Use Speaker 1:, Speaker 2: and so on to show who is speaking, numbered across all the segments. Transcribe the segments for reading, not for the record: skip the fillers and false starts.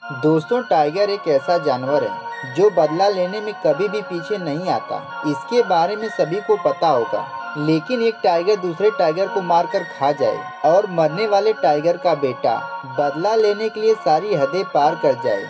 Speaker 1: दोस्तों, टाइगर एक ऐसा जानवर है जो बदला लेने में कभी भी पीछे नहीं आता। इसके बारे में सभी को पता होगा, लेकिन एक टाइगर दूसरे टाइगर को मारकर खा जाए और मरने वाले टाइगर का बेटा बदला लेने के लिए सारी हदें पार कर जाए,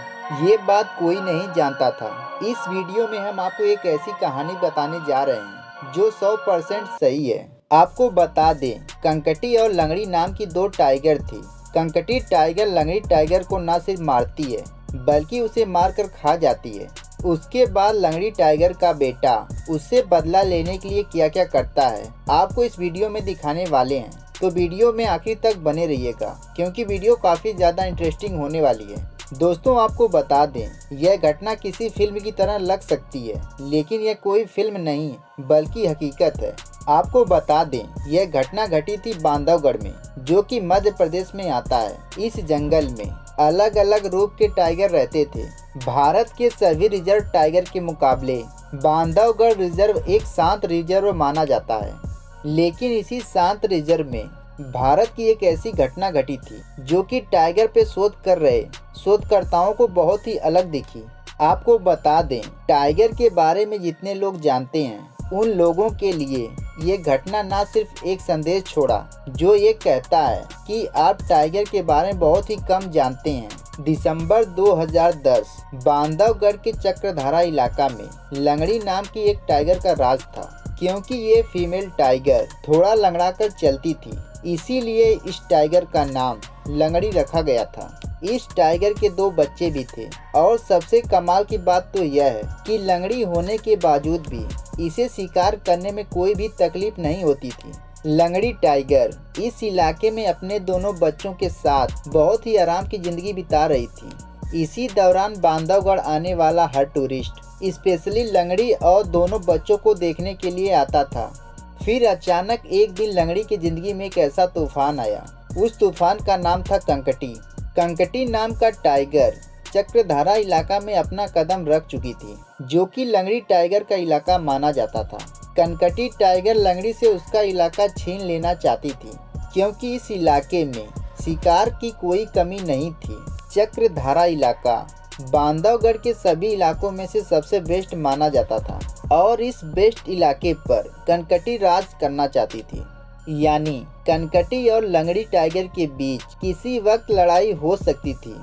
Speaker 1: ये बात कोई नहीं जानता था। इस वीडियो में हम आपको एक ऐसी कहानी बताने जा रहे हैं जो 100% सही है। आपको बता दें, कंकटी और लंगड़ी नाम की दो टाइगर थी। कंकटी टाइगर लंगड़ी टाइगर को न सिर्फ मारती है बल्कि उसे मारकर खा जाती है। उसके बाद लंगड़ी टाइगर का बेटा उससे बदला लेने के लिए क्या क्या करता है, आपको इस वीडियो में दिखाने वाले हैं। तो वीडियो में आखिर तक बने रहिएगा क्योंकि वीडियो काफ़ी ज़्यादा इंटरेस्टिंग होने वाली है। दोस्तों, आपको बता दें, यह घटना किसी फिल्म की तरह लग सकती है, लेकिन यह कोई फिल्म नहीं बल्कि हकीकत है। आपको बता दें, यह घटना घटी थी बांधवगढ़ में, जो कि मध्य प्रदेश में आता है। इस जंगल में अलग अलग रूप के टाइगर रहते थे। भारत के सभी रिजर्व टाइगर के मुकाबले बांधवगढ़ रिजर्व एक शांत रिजर्व माना जाता है। लेकिन इसी शांत रिजर्व में भारत की एक ऐसी घटना घटी थी जो कि टाइगर पे शोध कर रहे शोधकर्ताओं को बहुत ही अलग दिखी। आपको बता दें, टाइगर के बारे में जितने लोग जानते हैं उन लोगों के लिए ये घटना न सिर्फ एक संदेश छोड़ा जो ये कहता है कि आप टाइगर के बारे में बहुत ही कम जानते हैं। दिसंबर 2010 बांधवगढ़ के चक्रधारा इलाका में लंगड़ी नाम की एक टाइगर का राज था। क्योंकि ये फीमेल टाइगर थोड़ा लंगड़ा कर चलती थी, इसीलिए इस टाइगर का नाम लंगड़ी रखा गया था। इस टाइगर के दो बच्चे भी थे और सबसे कमाल की बात तो यह है कि लंगड़ी होने के बावजूद भी इसे शिकार करने में कोई भी तकलीफ नहीं होती थी। लंगड़ी टाइगर इस इलाके में अपने दोनों बच्चों के साथ बहुत ही आराम की जिंदगी बिता रही थी। इसी दौरान बांधवगढ़ आने वाला हर टूरिस्ट स्पेशली लंगड़ी और दोनों बच्चों को देखने के लिए आता था। फिर अचानक एक दिन लंगड़ी की जिंदगी में एक ऐसा तूफान आया। उस तूफान का नाम था कंकटी। कंकटी नाम का टाइगर चक्रधारा इलाका में अपना कदम रख चुकी थी, जो कि लंगड़ी टाइगर का इलाका माना जाता था। कंकटी टाइगर लंगड़ी से उसका इलाका छीन लेना चाहती थी, क्योंकि इस इलाके में शिकार की कोई कमी नहीं थी। चक्रधारा इलाका बांधवगढ़ के सभी इलाकों में से सबसे बेस्ट माना जाता था और इस बेस्ट इलाके पर कंकटी राज करना चाहती थी। यानी कंकटी और लंगड़ी टाइगर के बीच किसी वक्त लड़ाई हो सकती थी।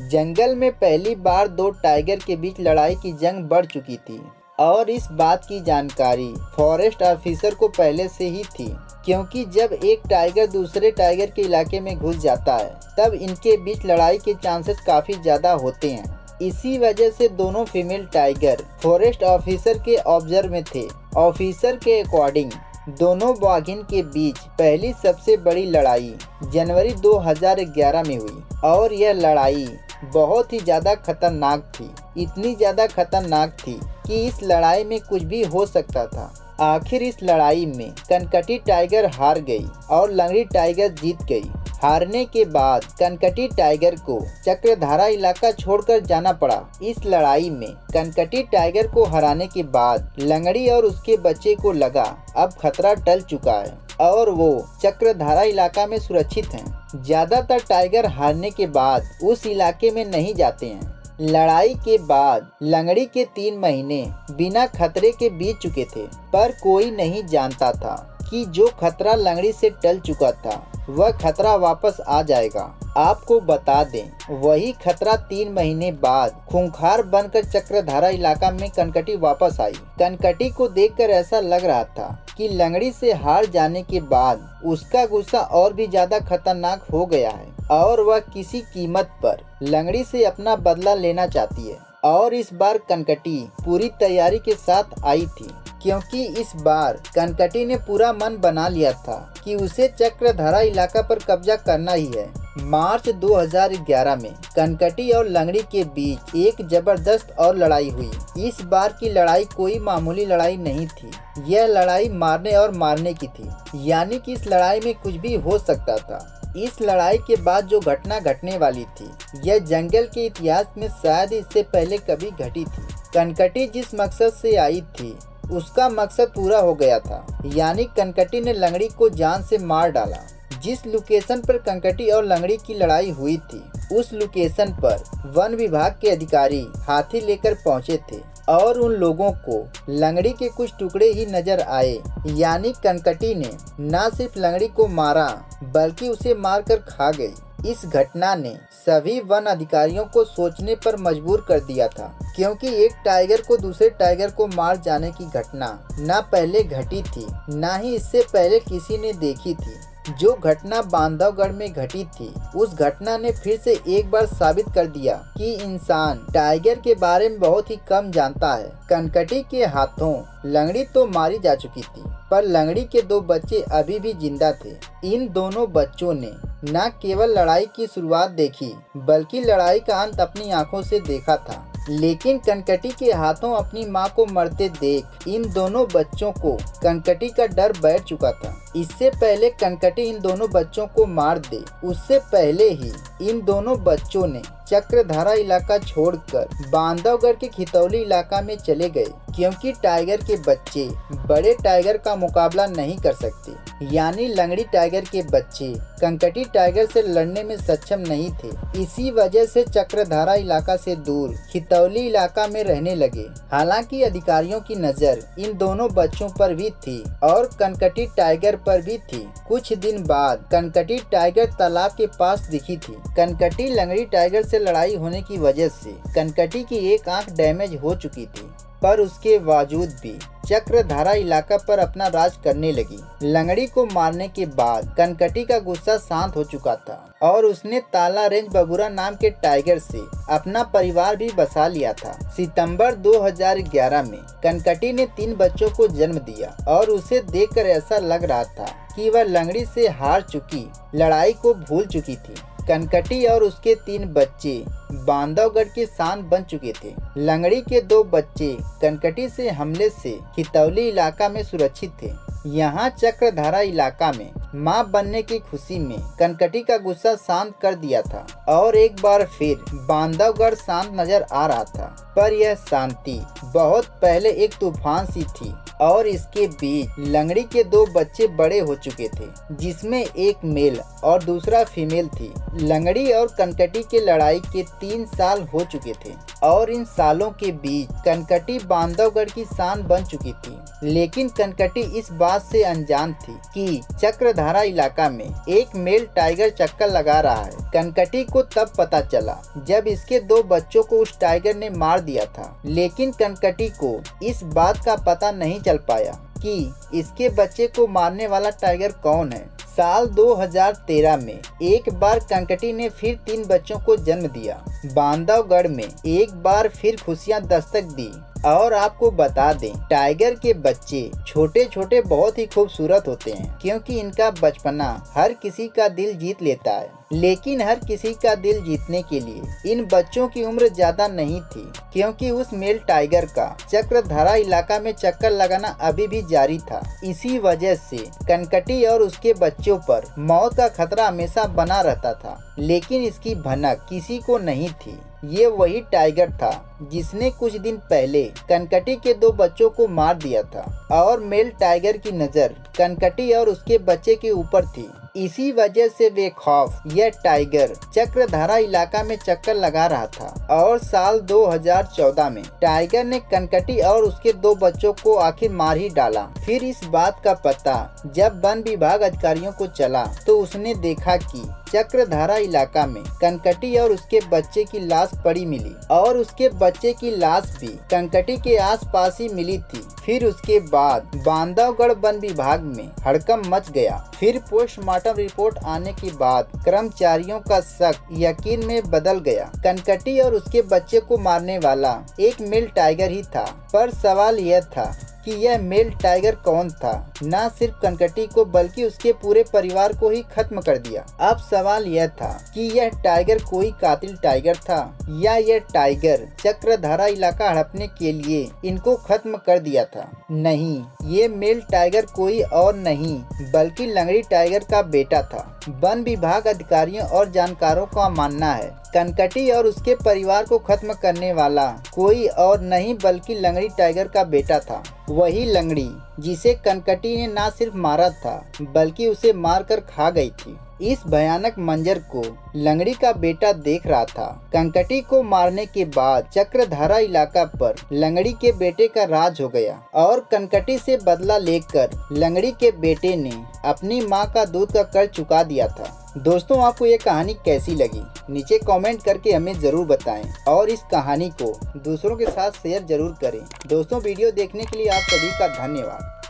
Speaker 1: जंगल में पहली बार दो टाइगर के बीच लड़ाई की जंग बढ़ चुकी थी और इस बात की जानकारी फॉरेस्ट ऑफिसर को पहले से ही थी, क्योंकि जब एक टाइगर दूसरे टाइगर के इलाके में घुस जाता है तब इनके बीच लड़ाई के चांसेस काफी ज्यादा होते हैं। इसी वजह से दोनों फीमेल टाइगर फॉरेस्ट ऑफिसर के ऑब्जर्व में थे। ऑफिसर के अकॉर्डिंग दोनों बाघिन के बीच पहली सबसे बड़ी लड़ाई जनवरी 2011 में हुई और यह लड़ाई बहुत ही ज़्यादा खतरनाक थी। इतनी ज़्यादा खतरनाक थी कि इस लड़ाई में कुछ भी हो सकता था। आखिर इस लड़ाई में कंकटी टाइगर हार गई और लंगड़ी टाइगर जीत गई। हारने के बाद कंकटी टाइगर को चक्रधारा इलाका छोड़कर जाना पड़ा। इस लड़ाई में कंकटी टाइगर को हराने के बाद लंगड़ी और उसके बच्चे को लगा अब खतरा टल चुका है और वो चक्रधारा इलाका में सुरक्षित हैं। ज्यादातर टाइगर हारने के बाद उस इलाके में नहीं जाते हैं। लड़ाई के बाद लंगड़ी के 3 महीने बिना खतरे के बीत चुके थे, पर कोई नहीं जानता था कि जो खतरा लंगड़ी से टल चुका था वह खतरा वापस आ जाएगा। आपको बता दें, वही खतरा 3 महीने बाद खूंखार बनकर चक्रधारा इलाका में कंकटी वापस आई। कंकटी को देखकर ऐसा लग रहा था कि लंगड़ी से हार जाने के बाद उसका गुस्सा और भी ज्यादा खतरनाक हो गया है और वह किसी कीमत पर लंगड़ी से अपना बदला लेना चाहती है। और इस बार कंकटी पूरी तैयारी के साथ आई थी, क्योंकि इस बार कंकटी ने पूरा मन बना लिया था कि उसे चक्रधारा इलाका पर कब्जा करना ही है। मार्च 2011 में कंकटी और लंगड़ी के बीच एक जबरदस्त और लड़ाई हुई। इस बार की लड़ाई कोई मामूली लड़ाई नहीं थी, यह लड़ाई मारने और मारने की थी। यानी कि इस लड़ाई में कुछ भी हो सकता था। इस लड़ाई के बाद जो घटना घटने वाली थी, यह जंगल के इतिहास में शायद इससे पहले कभी घटी थी। कंकटी जिस मकसद से आई थी उसका मकसद पूरा हो गया था। यानी कंकटी ने लंगड़ी को जान से मार डाला। जिस लोकेशन पर कंकटी और लंगड़ी की लड़ाई हुई थी उस लोकेशन पर वन विभाग के अधिकारी हाथी लेकर पहुंचे थे और उन लोगों को लंगड़ी के कुछ टुकड़े ही नजर आए। यानी कंकटी ने न सिर्फ लंगड़ी को मारा बल्कि उसे मारकर खा गई। इस घटना ने सभी वन अधिकारियों को सोचने पर मजबूर कर दिया था, क्योंकि एक टाइगर को दूसरे टाइगर को मार जाने की घटना न पहले घटी थी न ही इससे पहले किसी ने देखी थी। जो घटना बांधवगढ़ में घटी थी उस घटना ने फिर से एक बार साबित कर दिया कि इंसान टाइगर के बारे में बहुत ही कम जानता है। कंकटी के हाथों लंगड़ी तो मारी जा चुकी थी, पर लंगड़ी के 2 बच्चे अभी भी जिंदा थे। इन दोनों बच्चों ने न केवल लड़ाई की शुरुआत देखी बल्कि लड़ाई का अंत अपनी आंखों से देखा था। लेकिन कंकटी के हाथों अपनी मां को मरते देख इन दोनों बच्चों को कंकटी का डर बैठ चुका था। इससे पहले कंकटी इन दोनों बच्चों को मार दे उससे पहले ही इन दोनों बच्चों ने चक्रधारा इलाका छोड़कर बांधवगढ़ के खितौली इलाका में चले गए, क्योंकि टाइगर के बच्चे बड़े टाइगर का मुकाबला नहीं कर सकते। यानी लंगड़ी टाइगर के बच्चे कंकटी टाइगर से लड़ने में सक्षम नहीं थे। इसी वजह से चक्रधारा इलाका से दूर खितौली इलाका में रहने लगे। हालांकि अधिकारियों की नजर इन दोनों बच्चों पर भी थी और कंकटी टाइगर पर भी थी। कुछ दिन बाद कंकटी टाइगर तालाब के पास दिखी थी। कंकटी लंगड़ी टाइगर से लड़ाई होने की वजह से कंकटी की एक आंख डैमेज हो चुकी थी, पर उसके बावजूद भी चक्रधारा इलाका पर अपना राज करने लगी। लंगड़ी को मारने के बाद कंकटी का गुस्सा शांत हो चुका था और उसने ताला रेंज बबूरा नाम के टाइगर से अपना परिवार भी बसा लिया था। सितंबर 2011 में कंकटी ने 3 बच्चों को जन्म दिया और उसे देखकर ऐसा लग रहा था कि वह लंगड़ी से हार चुकी लड़ाई को भूल चुकी थी। कंकटी और उसके 3 बच्चे बांधवगढ़ की शान बन चुके थे। लंगड़ी के 2 बच्चे कंकटी से हमले से खितौली इलाका में सुरक्षित थे। यहाँ चक्रधारा इलाका में मां बनने की खुशी में कंकटी का गुस्सा शांत कर दिया था और एक बार फिर बांधवगढ़ शांत नजर आ रहा था। पर यह शांति बहुत पहले एक तूफान सी थी और इसके बीच लंगड़ी के 2 बच्चे बड़े हो चुके थे, जिसमें एक मेल और दूसरा फीमेल थी। लंगड़ी और कंकटी के लड़ाई के 3 साल हो चुके थे और इन सालों के बीच कंकटी बांधवगढ़ की शान बन चुकी थी। लेकिन कंकटी इस बात से अनजान थी कि चक्रधारा इलाका में एक मेल टाइगर चक्कर लगा रहा है। कंकटी को तब पता चला जब इसके 2 बच्चों को उस टाइगर ने मार दिया था। लेकिन कंकटी को इस बात का पता नहीं चल पाया कि इसके बच्चे को मारने वाला टाइगर कौन है। साल 2013 में एक बार कंकटी ने फिर 3 बच्चों को जन्म दिया। बांधवगढ़ में एक बार फिर खुशियां दस्तक दी। और आपको बता दें, टाइगर के बच्चे छोटे छोटे बहुत ही खूबसूरत होते हैं, क्योंकि इनका बचपना हर किसी का दिल जीत लेता है। लेकिन हर किसी का दिल जीतने के लिए इन बच्चों की उम्र ज्यादा नहीं थी, क्योंकि उस मेल टाइगर का चक्रधारा इलाका में चक्कर लगाना अभी भी जारी था। इसी वजह से कंकटी और उसके बच्चों पर मौत का खतरा हमेशा बना रहता था। लेकिन इसकी भनक किसी को नहीं थी। ये वही टाइगर था जिसने कुछ दिन पहले कंकटी के 2 बच्चों को मार दिया था और मेल टाइगर की नजर कंकटी और उसके बच्चे के ऊपर थी। इसी वजह से बेखौफ यह टाइगर चक्रधारा इलाका में चक्कर लगा रहा था और साल 2014 में टाइगर ने कंकटी और उसके 2 बच्चों को आखिर मार ही डाला। फिर इस बात का पता जब वन विभाग अधिकारियों को चला तो उसने देखा कि चक्रधारा इलाका में कंकटी और उसके बच्चे की लाश पड़ी मिली और उसके बच्चे की लाश भी कंकटी के आसपास ही मिली थी। फिर उसके बाद बांधवगढ़ वन विभाग में हड़कंप मच गया। फिर पोस्टमार्टम रिपोर्ट आने के बाद कर्मचारियों का शक यकीन में बदल गया। कंकटी और उसके बच्चे को मारने वाला एक मेल टाइगर ही था। पर सवाल यह था कि यह मेल टाइगर कौन था। न सिर्फ कंकटी को बल्कि उसके पूरे परिवार को ही खत्म कर दिया। अब सवाल यह था कि यह टाइगर कोई कातिल टाइगर था या यह टाइगर चक्रधारा इलाका हड़पने के लिए इनको खत्म कर दिया था। नहीं, ये मेल टाइगर कोई और नहीं बल्कि लंगड़ी टाइगर का बेटा था। वन विभाग अधिकारियों और जानकारों का मानना है कंकटी और उसके परिवार को खत्म करने वाला कोई और नहीं बल्कि लंगड़ी टाइगर का बेटा था। वही लंगड़ी जिसे कनकटी ने ना सिर्फ मारा था बल्कि उसे मारकर खा गई थी। इस भयानक मंजर को लंगड़ी का बेटा देख रहा था। कनकटी को मारने के बाद चक्रधारा इलाका पर लंगड़ी के बेटे का राज हो गया और कनकटी से बदला लेकर लंगड़ी के बेटे ने अपनी मां का दूध का कर्ज चुका दिया था। दोस्तों, आपको ये कहानी कैसी लगी नीचे कमेंट करके हमें जरूर बताएं और इस कहानी को दूसरों के साथ शेयर जरूर करें। दोस्तों, वीडियो देखने के लिए आप सभी का धन्यवाद।